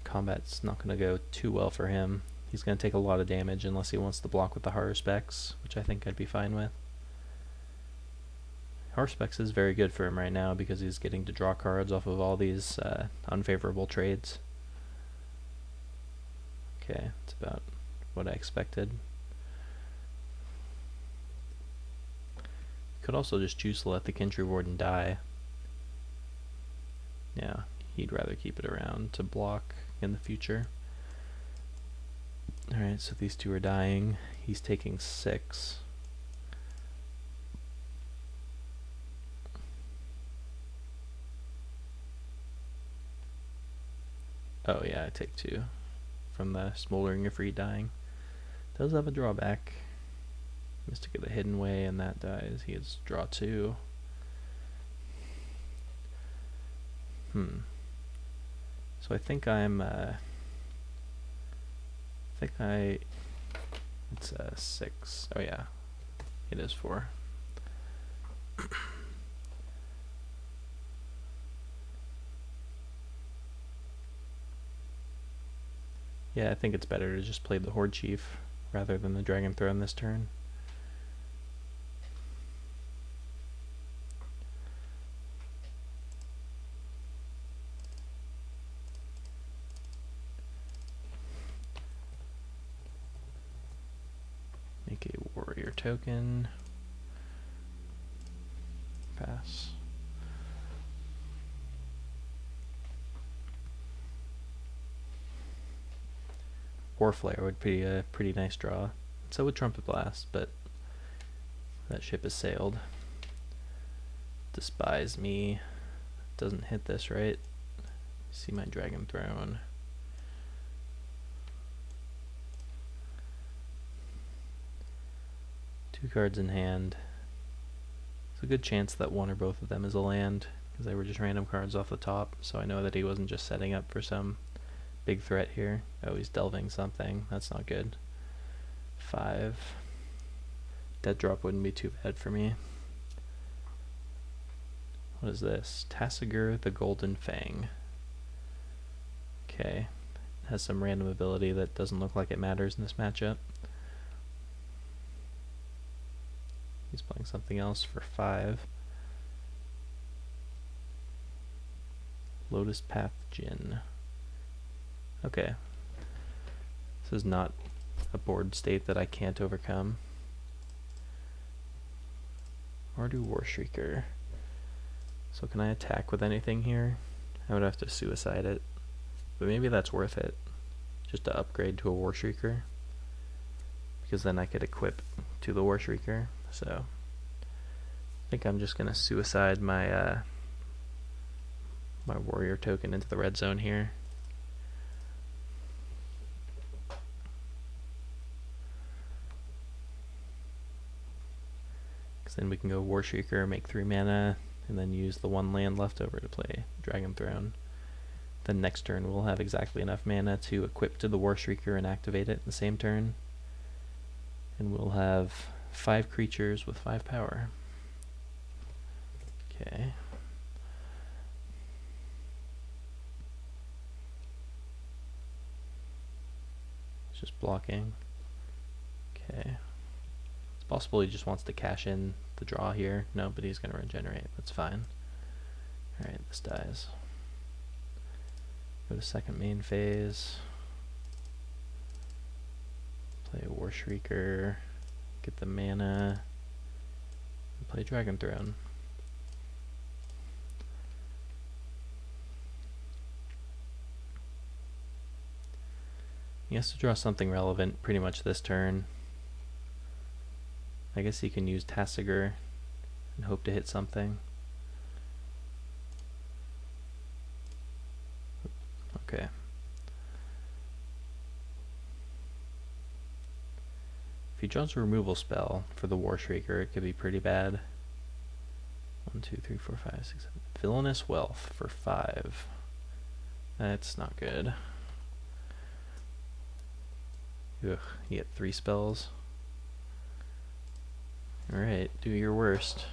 combat's not going to go too well for him. He's going to take a lot of damage unless he wants to block with the Haruspex, which I think I'd be fine with. Haruspex is very good for him right now because he's getting to draw cards off of all these unfavorable trades. Okay, that's about what I expected. Could also just choose to let the Kintry Warden die. Yeah, he'd rather keep it around to block in the future. Alright, so these two are dying. He's taking 6. Oh yeah, I take 2 from the Smoldering Ifrit dying. Does have a drawback. Mystic of the Hidden Way, and that dies. He gets draw 2. So I think it's 6. Oh yeah, it is 4. Yeah, I think it's better to just play the Horde Chief rather than the Dragon Throne this turn. Make a warrior token. Pass. Warflare would be a pretty nice draw. So would Trumpet Blast, but that ship has sailed. Despise Me. Doesn't hit this, right? See my Dragon Throne. Two cards in hand. It's a good chance that one or both of them is a land, because they were just random cards off the top, so I know that he wasn't just setting up for some big threat here. Oh, he's delving something. That's not good. 5. Dead drop wouldn't be too bad for me. What is this? Tassiger the Golden Fang. Okay. It has some random ability that doesn't look like it matters in this matchup. He's playing something else for 5. Lotus Path Djinn. Okay. This is not a board state that I can't overcome. Or do War Shrieker. So can I attack with anything here? I would have to suicide it. But maybe that's worth it. Just to upgrade to a War Shrieker. Because then I could equip to the War Shrieker. So I think I'm just gonna suicide my my warrior token into the red zone here. Because then we can go War Shrieker, make 3 mana, and then use the 1 land left over to play Dragon Throne. Then next turn we'll have exactly enough mana to equip to the War Shrieker and activate it in the same turn. And we'll have 5 creatures with 5 power. Okay. It's just blocking. Okay. It's possible he just wants to cash in the draw here. No, but he's going to regenerate. That's fine. Alright, this dies. Go to second main phase. Play a War Shrieker. Get the mana. And play Dragon Throne. He has to draw something relevant pretty much this turn. I guess he can use Tassiger and hope to hit something. Okay. If he draws a removal spell for the War Shrieker, it could be pretty bad. 1, 2, 3, 4, 5, 6, 7. Villainous Wealth for 5. That's not good. Ugh, you get 3 spells. Alright, do your worst.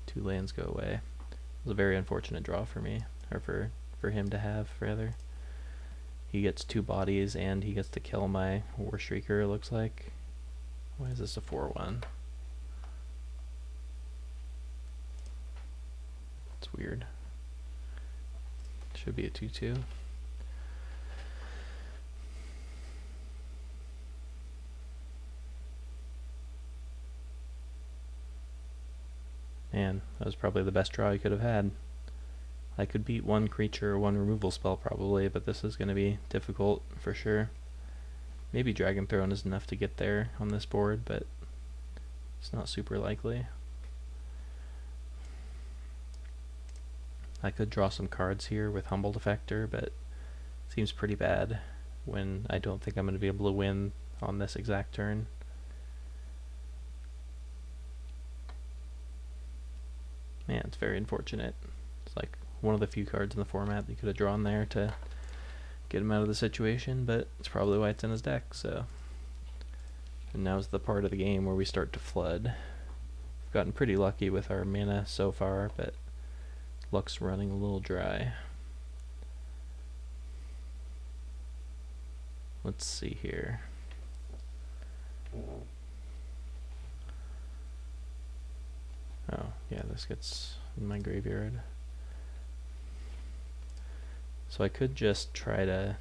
2 lands go away. It was a very unfortunate draw for me, or for him to have, rather. he gets 2 bodies and he gets to kill my War Shrieker, it looks like. Why is this a 4-1? It's weird. Should be a 2-2. Man, that was probably the best draw he could have had. I could beat one creature or one removal spell probably, but this is going to be difficult for sure. Maybe Dragon Throne is enough to get there on this board, but it's not super likely. I could draw some cards here with Humbled Effector, but it seems pretty bad when I don't think I'm going to be able to win on this exact turn. Man, it's very unfortunate. It's like one of the few cards in the format that you could have drawn there to get him out of the situation, but it's probably why it's in his deck, so. And now's the part of the game where we start to flood. We've gotten pretty lucky with our mana so far, but luck's running a little dry. Let's see here. Oh, yeah, this gets in my graveyard. So I could just try to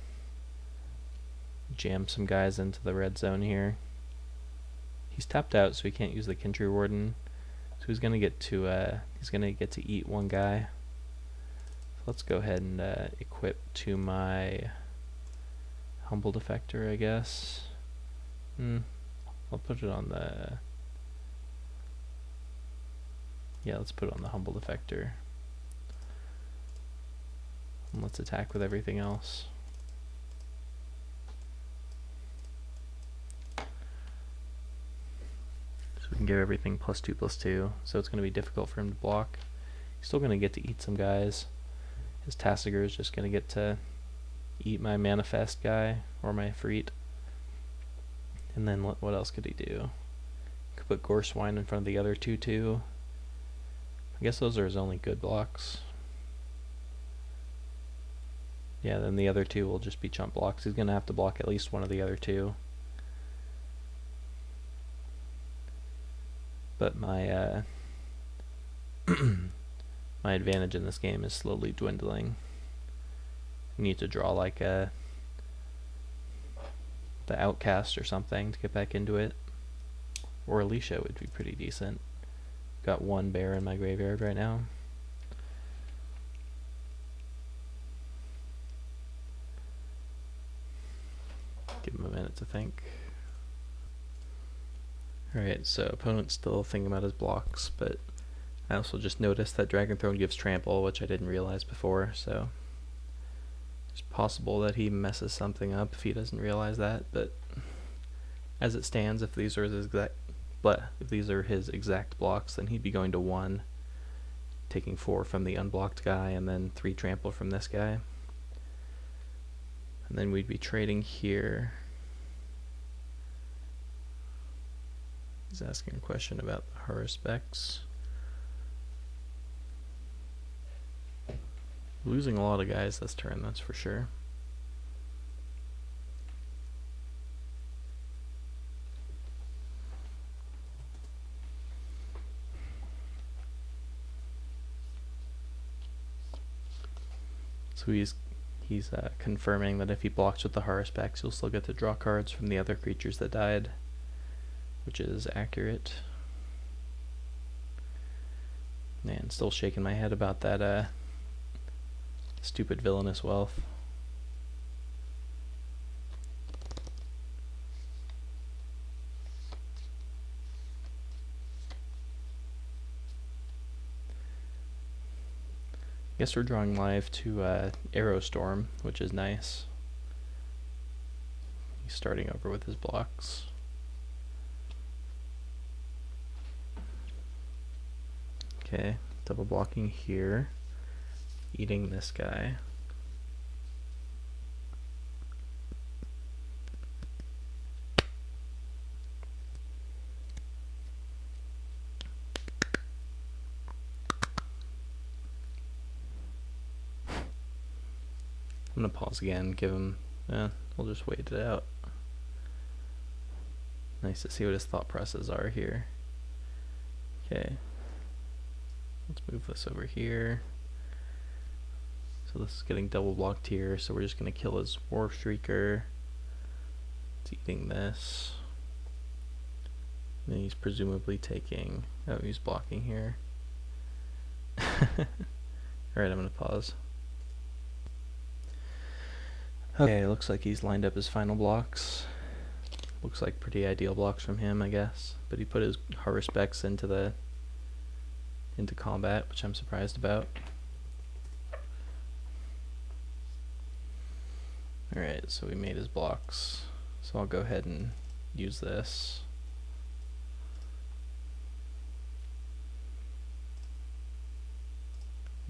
jam some guys into the red zone here. He's tapped out, so he can't use the Kintry Warden. So he's gonna get to eat one guy. So let's go ahead and equip to my Humbled Effector, I guess. I'll put it on the. Yeah, let's put it on the Humbled Effector. And let's attack with everything else. So we can give everything +2/+2, so it's going to be difficult for him to block. He's still going to get to eat some guys. His Tassiger is just going to get to eat my Manifest guy, or my Freet. And then what else could he do? Could put Gorswine in front of the other 2/2. I guess those are his only good blocks. Yeah, then the other 2 will just be chump blocks. He's going to have to block at least one of the other 2. But my my advantage in this game is slowly dwindling. I need to draw like the Outcast or something to get back into it. Or Alicia would be pretty decent. Got 1 bear in my graveyard right now. Give him a minute to think. Alright, so opponent's still thinking about his blocks, but I also just noticed that Dragon Throne gives trample, which I didn't realize before, so it's possible that he messes something up if he doesn't realize that, but as it stands, if these are his exact blocks, then he'd be going to 1, taking 4 from the unblocked guy, and then 3 trample from this guy. And then we'd be trading here. He's asking a question about the horror specs. Losing a lot of guys this turn, that's for sure. So he's confirming that if he blocks with the horror specs, he'll still get to draw cards from the other creatures that died, which is accurate. Man, still shaking my head about that stupid Villainous Wealth. Guess we're drawing live to Aerostorm, which is nice. He's starting over with his blocks. Okay, double blocking here, eating this guy. I'm gonna pause again, give him We'll just wait it out. Nice to see what his thought processes are here. Okay. Let's move this over here. So this is getting double blocked here, so we're just going to kill his War Shrieker. It's eating this. And he's presumably taking... Oh, he's blocking here. Alright, I'm going to pause. Okay, looks like he's lined up his final blocks. Looks like pretty ideal blocks from him, I guess. But he put his Harvest Specs into combat, which I'm surprised about. Alright, so we made his blocks. So I'll go ahead and use this.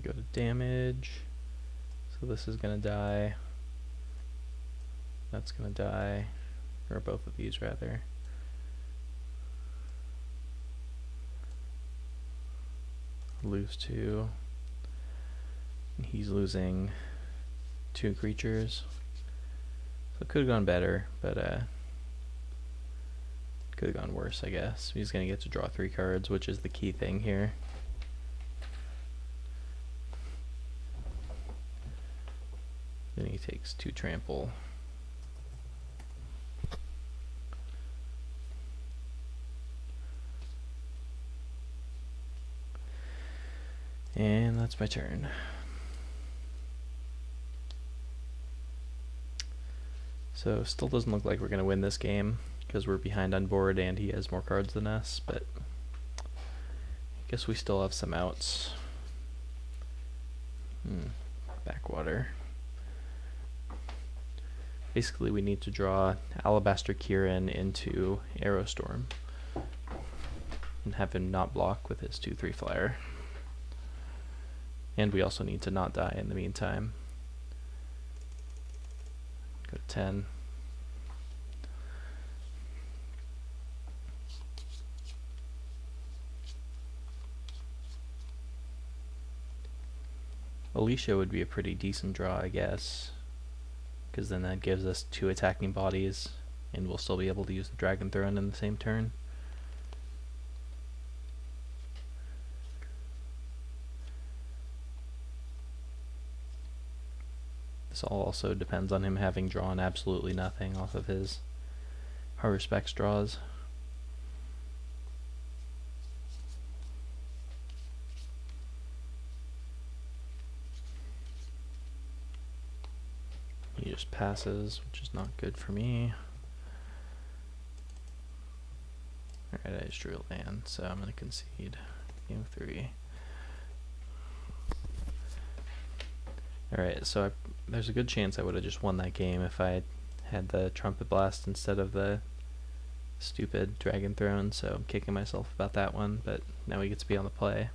Go to damage. So this is gonna die. That's gonna die. Or both of these rather. Lose 2. And he's losing 2 creatures. So it could have gone better, but could have gone worse, I guess. He's gonna get to draw 3 cards, which is the key thing here. Then he takes 2 trample. And that's my turn. So still doesn't look like we're going to win this game because we're behind on board and he has more cards than us, but I guess we still have some outs. Backwater. Basically we need to draw Alabaster Kieran into Aerostorm and have him not block with his 2/3 flyer. And we also need to not die in the meantime. Go to 10. Alicia would be a pretty decent draw, I guess, because then that gives us 2 attacking bodies and we'll still be able to use the Dragon Throne in the same turn. This all also depends on him having drawn absolutely nothing off of his Harvest Specs draws. He just passes, which is not good for me. Alright, I just drew a land, so I'm going to concede. Game 3. Alright, so there's a good chance I would have just won that game if I had the Trumpet Blast instead of the stupid Dragon Throne, so I'm kicking myself about that one, but now we get to be on the play.